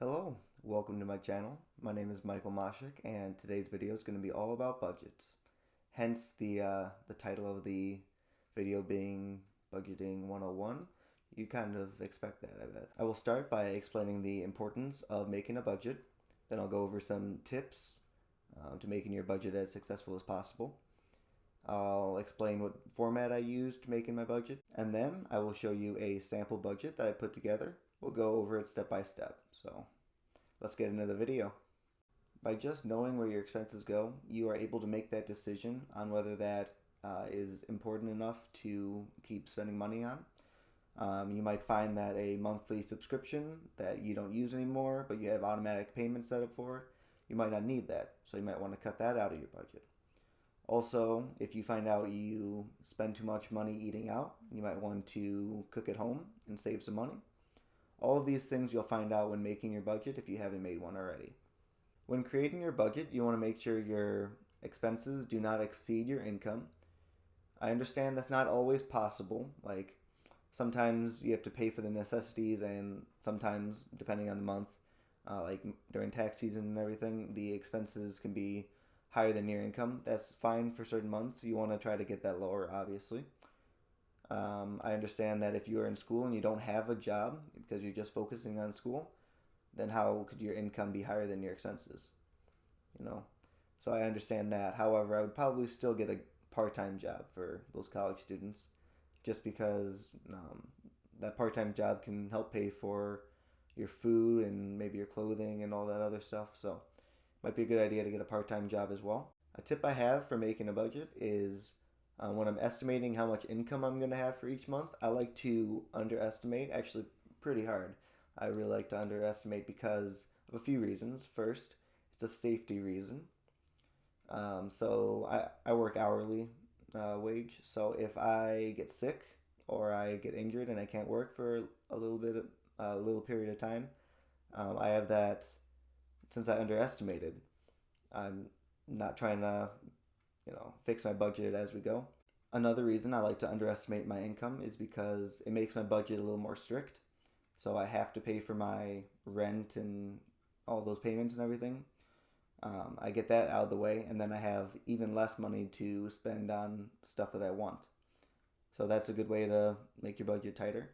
Hello, welcome to my channel. My name is Michael Moshik, and today's video is going to be all about budgets. Hence the title of the video being Budgeting 101. You kind of expect that, I bet. I will start by explaining the importance of making a budget. Then I'll go over some tips to making your budget as successful as possible. I'll explain what format I used to making my budget, and then I will show you a sample budget that I put together. We'll go over it step by step. So let's get into the video. By just knowing where your expenses go, you are able to make that decision on whether that is important enough to keep spending money on. You might find that a monthly subscription that you don't use anymore, but you have automatic payments set up for it, you might not need that. So you might want to cut that out of your budget. Also, if you find out you spend too much money eating out, you might want to cook at home and save some money. All of these things you'll find out when making your budget if you haven't made one already. When creating your budget, you want to make sure your expenses do not exceed your income. I understand that's not always possible. Like sometimes you have to pay for the necessities, and sometimes, depending on the month, like during tax season and everything, the expenses can be higher than your income. That's fine for certain months. You want to try to get that lower, obviously. I understand that if you are in school and you don't have a job because you're just focusing on school, then how could your income be higher than your expenses? So I understand that. However, I would probably still get a part-time job for those college students, just because that part-time job can help pay for your food and maybe your clothing and all that other stuff. So might be a good idea to get a part-time job as well. A tip I have for making a budget is when I'm estimating how much income I'm going to have for each month, I like to underestimate, actually pretty hard. I really like to underestimate because of a few reasons. First, it's a safety reason. So I work hourly wage. So if I get sick or I get injured and I can't work for a little period of time, I have that. Since I underestimated, I'm not trying to fix my budget as we go. Another reason I like to underestimate my income is because it makes my budget a little more strict. So I have to pay for my rent and all those payments and everything. I get that out of the way, and then I have even less money to spend on stuff that I want. So that's a good way to make your budget tighter.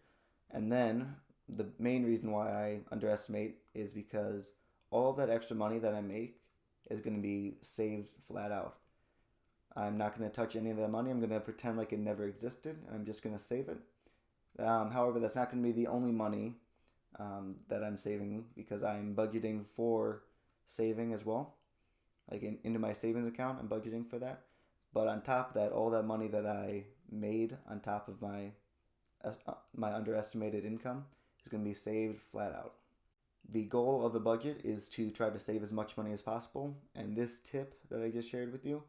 And then the main reason why I underestimate is because all that extra money that I make is going to be saved flat out. I'm not going to touch any of that money. I'm going to pretend like it never existed, and I'm just going to save it. However, that's not going to be the only money that I'm saving, because I'm budgeting for saving as well. Like into my savings account, I'm budgeting for that. But on top of that, all that money that I made on top of my underestimated income is going to be saved flat out. The goal of a budget is to try to save as much money as possible, and this tip that I just shared with you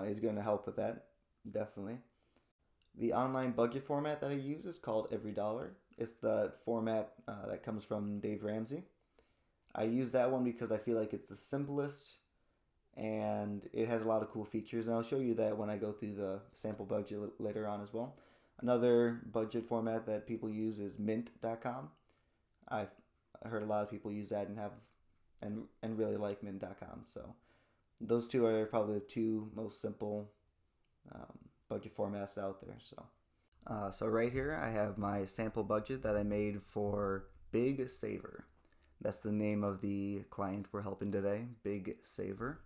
is going to help with that, definitely. The online budget format that I use is called EveryDollar. It's the format that comes from Dave Ramsey. I use that one because I feel like it's the simplest, and it has a lot of cool features, and I'll show you that when I go through the sample budget later on as well. Another budget format that people use is mint.com. I heard a lot of people use that and really like mint.com. So those two are probably the two most simple budget formats out there. So right here I have my sample budget that I made for Big Saver. That's the name of the client we're helping today, Big Saver.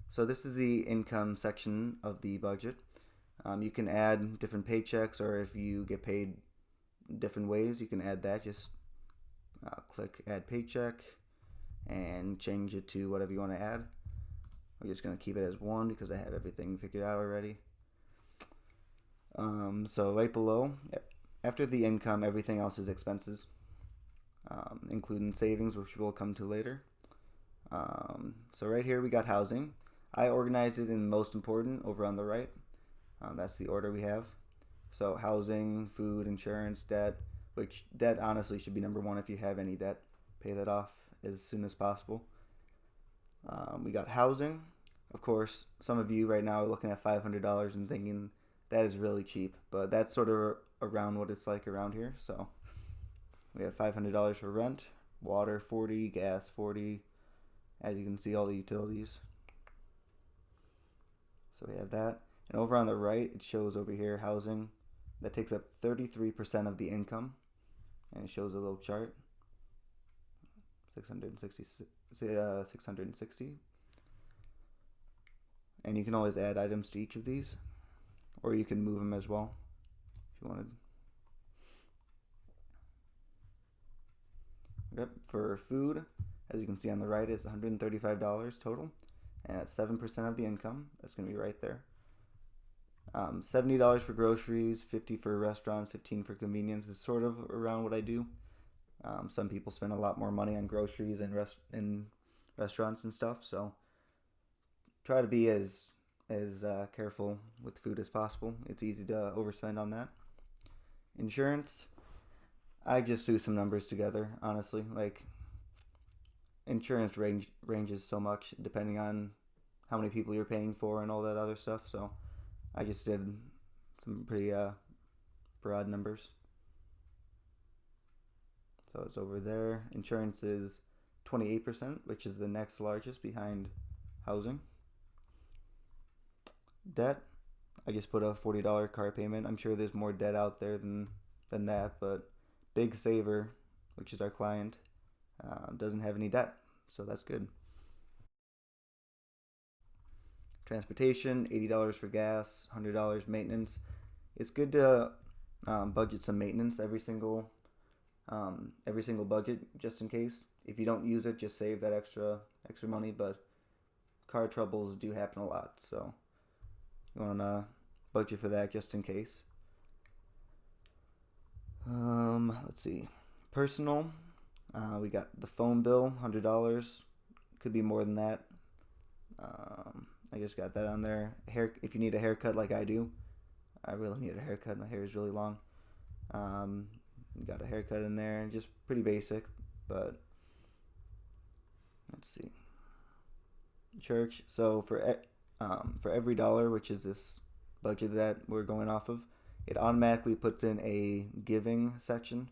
So this is the income section of the budget. You can add different paychecks, or if you get paid different ways, you can add that. Just click add paycheck and change it to whatever you want to add. I'm just going to keep it as one because I have everything figured out already. So right below, after the income, everything else is expenses, including savings, which we'll come to later. So right here we got housing. I organized it in most important over on the right. That's the order we have. So housing, food, insurance, debt, which debt honestly should be number one. If you have any debt, pay that off as soon as possible. We got housing. Of course, some of you right now are looking at $500 and thinking that is really cheap, but that's sort of around what it's like around here. So we have $500 for rent. water 40, gas 40. As you can see, all the utilities. So we have that. And over on the right, it shows over here housing. That takes up 33% of the income. And it shows a little chart. 660. And you can always add items to each of these. Or you can move them as well if you wanted. Yep, for food, as you can see on the right, it's $135 total. And that's 7% of the income. That's going to be right there. $70 for groceries, $50 for restaurants, $15 for convenience is sort of around what I do. Some people spend a lot more money on groceries and restaurants and stuff, so try to be as careful with food as possible. It's easy to overspend on that. Insurance, I just threw some numbers together, honestly. Like, insurance ranges so much depending on how many people you're paying for and all that other stuff, so I just did some pretty broad numbers. So it's over there. Insurance is 28%, which is the next largest behind housing. Debt, I just put a $40 car payment. I'm sure there's more debt out there than that, but Big Saver, which is our client, doesn't have any debt, so that's good. Transportation, $80 for gas, $100 maintenance. It's good to budget some maintenance every single budget, just in case. If you don't use it, just save that extra money. But car troubles do happen a lot, so you want to budget for that just in case. Let's see. Personal, we got the phone bill, $100. Could be more than that. I just got that on there. If you need a haircut like I do, I really need a haircut. My hair is really long. Got a haircut in there. Just pretty basic, but let's see. Church. So for EveryDollar, which is this budget that we're going off of, it automatically puts in a giving section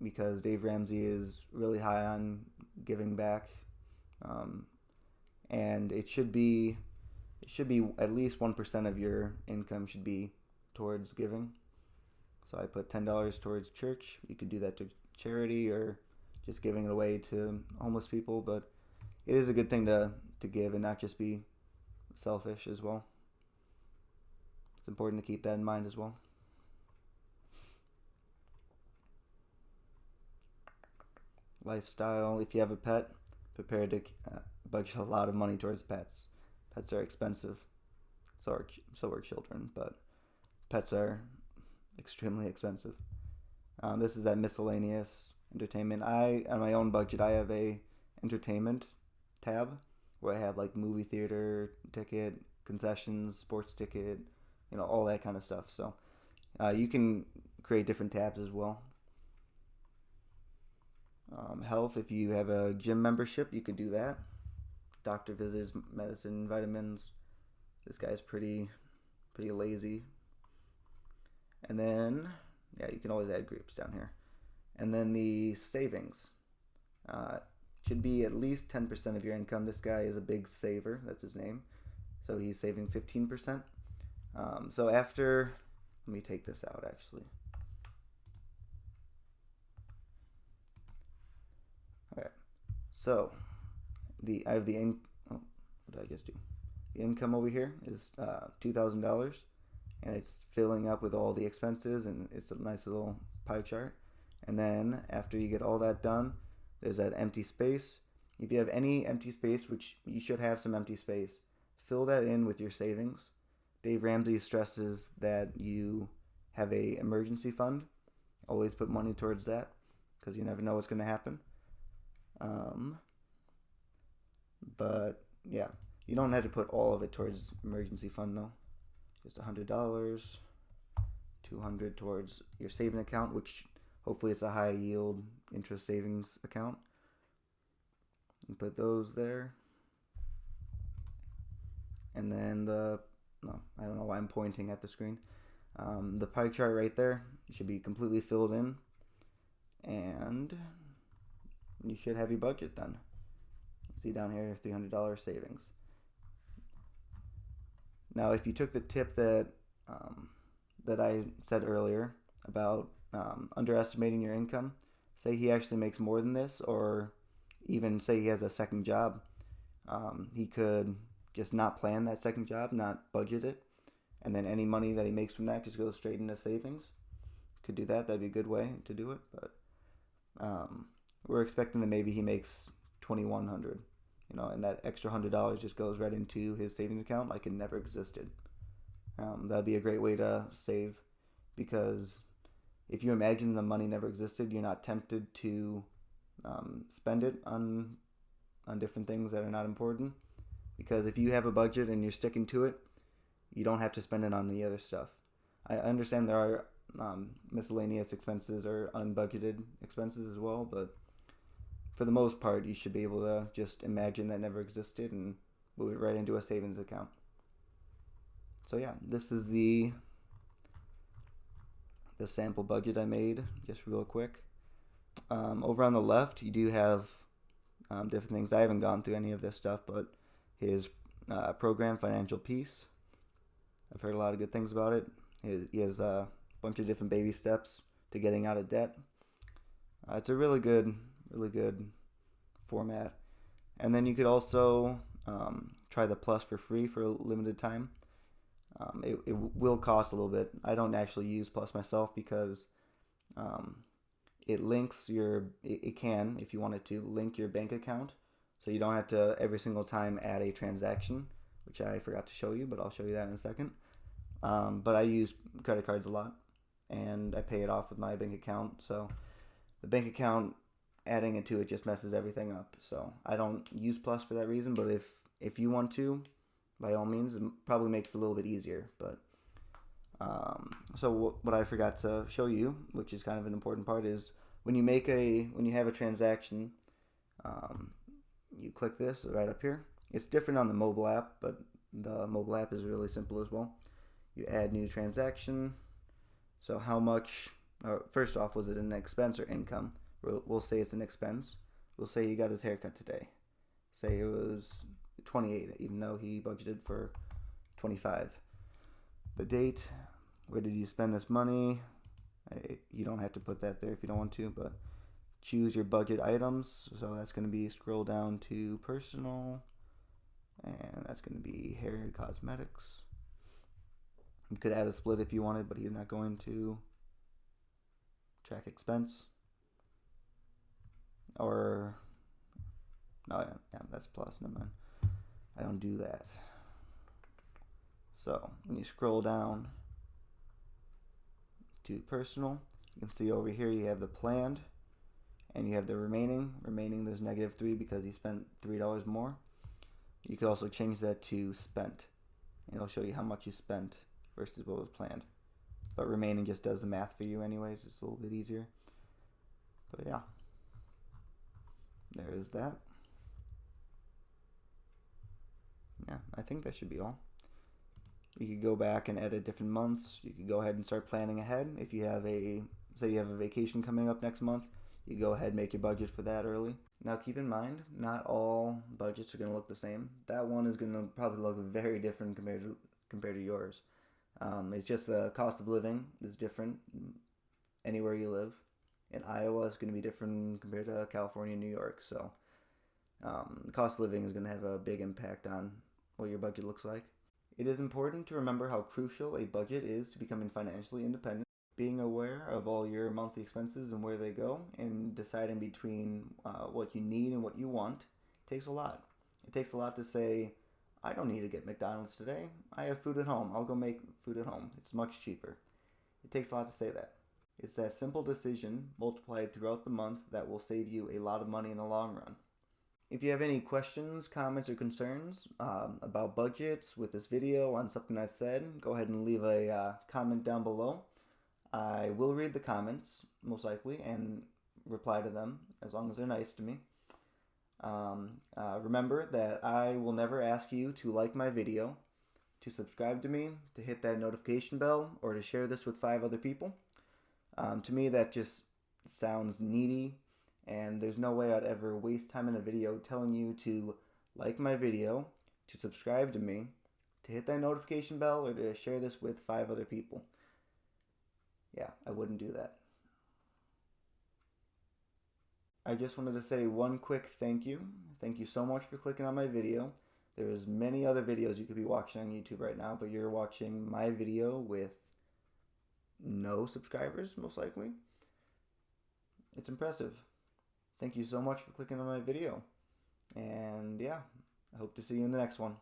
because Dave Ramsey is really high on giving back, and it should be at least 1% of your income should be towards giving. So I put $10 towards church. You could do that to charity or just giving it away to homeless people, but it is a good thing to give and not just be selfish as well. It's important to keep that in mind as well. Lifestyle, if you have a pet, prepare to budget a lot of money towards pets. Pets are expensive. So are children, but pets are extremely expensive. This is that miscellaneous entertainment. On my own budget, I have a entertainment tab where I have like movie theater ticket, concessions, sports ticket, all that kind of stuff. So you can create different tabs as well. Health, if you have a gym membership, you could do that. Doctor visits, medicine, vitamins. This guy's pretty lazy. And then, you can always add groups down here. And then the savings should be at least 10% of your income. This guy is a big saver. That's his name. So he's saving 15%. So after, let me take this out actually. Okay. So I have what did I just do? The income over here is $2,000. And it's filling up with all the expenses, and it's a nice little pie chart. And then after you get all that done, there's that empty space. If you have any empty space, which you should have some empty space, fill that in with your savings. Dave Ramsey stresses that you have a emergency fund. Always put money towards that because you never know what's going to happen. But yeah, you don't have to put all of it towards emergency fund though. Just $100, $200 towards your saving account, which hopefully it's a high yield interest savings account. And put those there. And then I don't know why I'm pointing at the screen. The pie chart right there should be completely filled in. And you should have your budget then. See down here, $300 savings. Now, if you took the tip that I said earlier about underestimating your income, say he actually makes more than this, or even say he has a second job, he could just not plan that second job, not budget it, and then any money that he makes from that just goes straight into savings. Could do that. That'd be a good way to do it. But we're expecting that maybe he makes $2,100, and that extra $100 just goes right into his savings account like it never existed. That'd be a great way to save, because if you imagine the money never existed, you're not tempted to spend it on different things that are not important. Because if you have a budget and you're sticking to it, you don't have to spend it on the other stuff. I understand there are miscellaneous expenses or unbudgeted expenses as well, but for the most part, you should be able to just imagine that never existed and move it right into a savings account. So yeah, this is the sample budget I made, just real quick. Over on the left, you do have different things. I haven't gone through any of this stuff, but his program, Financial Peace, I've heard a lot of good things about it. He has a bunch of different baby steps to getting out of debt. It's a really good format. And then you could also try the Plus for free for a limited time. It will cost a little bit. I don't actually use Plus myself because it links it can, if you wanted to, link your bank account. So you don't have to every single time add a transaction, which I forgot to show you, but I'll show you that in a second. But I use credit cards a lot, and I pay it off with my bank account. So the bank account, adding it to it just messes everything up. So I don't use Plus for that reason, but if you want to, by all means, it probably makes it a little bit easier. But so what I forgot to show you, which is kind of an important part, is when you have a transaction, you click this right up here. It's different on the mobile app, but the mobile app is really simple as well. You add new transaction. So how much, first off, was it an expense or income? We'll say it's an expense. We'll say he got his haircut today. Say it was 28, even though he budgeted for 25. The date, where did you spend this money? You don't have to put that there if you don't want to, but choose your budget items. So that's going to be, scroll down to personal, and that's going to be hair and cosmetics. You could add a split if you wanted, but he's not going to. Track expense. Or, no, yeah, that's Plus, never mind. I don't do that. So when you scroll down to personal, you can see over here you have the planned, and you have the remaining. There's -3 because he spent $3 more. You could also change that to spent, and it'll show you how much you spent versus what was planned. But remaining just does the math for you anyways. It's a little bit easier. But yeah, there is that. Yeah, I think that should be all. You could go back and edit different months. You could go ahead and start planning ahead. If you have say you have a vacation coming up next month, you go ahead and make your budget for that early. Now keep in mind, not all budgets are going to look the same. That one is going to probably look very different compared to yours. It's just the cost of living is different anywhere you live. In Iowa, it's going to be different compared to California and New York. So the cost of living is going to have a big impact on what your budget looks like. It is important to remember how crucial a budget is to becoming financially independent. Being aware of all your monthly expenses and where they go, and deciding between what you need and what you want takes a lot. It takes a lot to say, I don't need to get McDonald's today. I have food at home. I'll go make food at home. It's much cheaper. It takes a lot to say that. It's that simple decision multiplied throughout the month that will save you a lot of money in the long run. If you have any questions, comments, or concerns about budgets with this video, on something I said, go ahead and leave a comment down below. I will read the comments, most likely, and reply to them, as long as they're nice to me. Remember that I will never ask you to like my video, to subscribe to me, to hit that notification bell, or to share this with 5 other people. To me, that just sounds needy, And there's no way I'd ever waste time in a video telling you to like my video, to subscribe to me, to hit that notification bell, or to share this with 5 other people. Yeah, I wouldn't do that. I just wanted to say one quick thank you. Thank you so much for clicking on my video. There's many other videos you could be watching on YouTube right now, but you're watching my video with no subscribers, most likely. It's impressive. Thank you so much for clicking on my video. And yeah, I hope to see you in the next one.